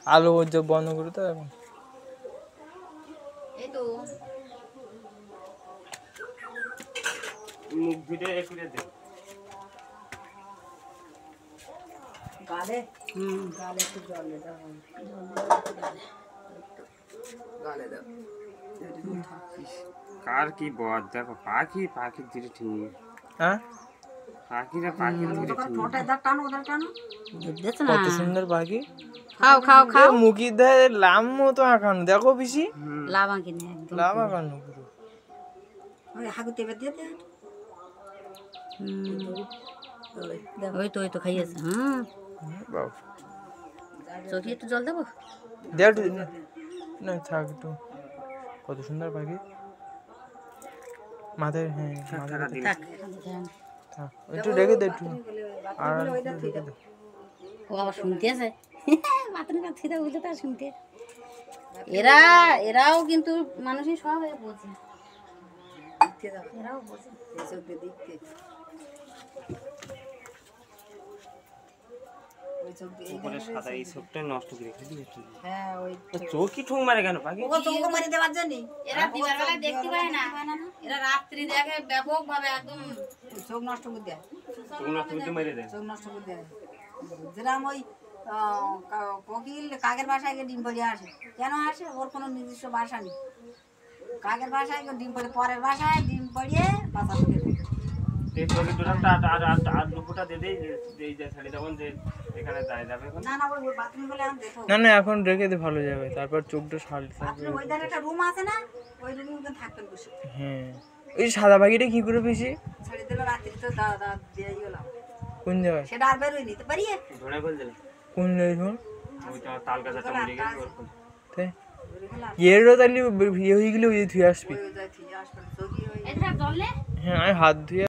আলো যে বন্ধ করে তো এখন এই তো মুখ ভিডিও করে দে গালে গালে একটু জল দে দাও গালে দাও কার কি বদ দেখো পাখি পাখি ধীরে ঠিক হ্যাঁ পাখিরা পাখি ধীরে ঠিক ঠোঁটে দাও টানো ওদের টানো দেখছ না কত সুন্দর পাখি খাও খাও খাও মুখি দেয় লাম মতো আঁকানো দেখো বেশি লাভ আঁকি না একদম লাম আঁকানো পুরো ওই হাগুতে বের দিয়ে দে ওই তো খাইয়েছে বাবা চোখে একটু জল দেবো দেখ না থাক একটু কত সুন্দর পাখি মাথায় হ্যাঁ মাথায় থাক থাক একটু রেখে দে একটু আর রেখে দে ও আবার শুনতে আছে মাথার কাছে থেকে বুঝতে তা শুনতে এরাও কিন্তু মানুষই সব বোঝে এরাও বোঝে দেখতে উপরে সাদা এই সবটা নষ্ট করে রেখে দিয়েছি হ্যাঁ ওই চোখই ঠুং মারে কেন পাখি ওকে চোখ মারি দেওয়ার জন্য এরা দিনের বেলা দেখতে পায় না এরা রাত্রি দেখে ব্যাপক ভাবে একদম চোখ নষ্ট করে দেয় চোখ নষ্ট করতে মেরে দেয় চোখ নষ্ট করে দেয় যেরকম ওই কোকিল কাকের বাসায় গিয়ে ডিম পড়িয়ে আসে কেন আসে ওর কোনো নির্দিষ্ট বাসা নেই কাকের বাসায় গিয়ে ডিম পড়ে পরের বাসায় ডিম পড়িয়ে বাসা থেকে এই চোখের দুটা আর দুপুরটা দিয়ে দেই এই যে ছাড়ি তখন যে এখানে যায় যাবে না না ওই বাথরুম বলে আমি দেখো না না এখন রেখে দে ভালো যাবে তারপর চোখটা সারতে বাথরুম ওই ধারে একটা রুম আছে না ওই রুমে ওখানে থাকবেন বসে হ্যাঁ ওই সাদা পাখিটা কি করে পেয়েছি ছেড়ে দিল রাত্রি তো দাদা দিয়ে গেলাম কোন জায়গায় সেটা আর বেরোয় নিতে পারি ধরে ফেল দিলে কোন জায়গায় ওই তো তাল গাছটা মরে গেছে ওর তাই এরও তাহলে ইয়ে হয়ে গেলে ওই ধুয়ে আসবি ওই যাই ঠিক আসবেন চোখি ওই হ্যাঁ আমি হাত ধুয়ে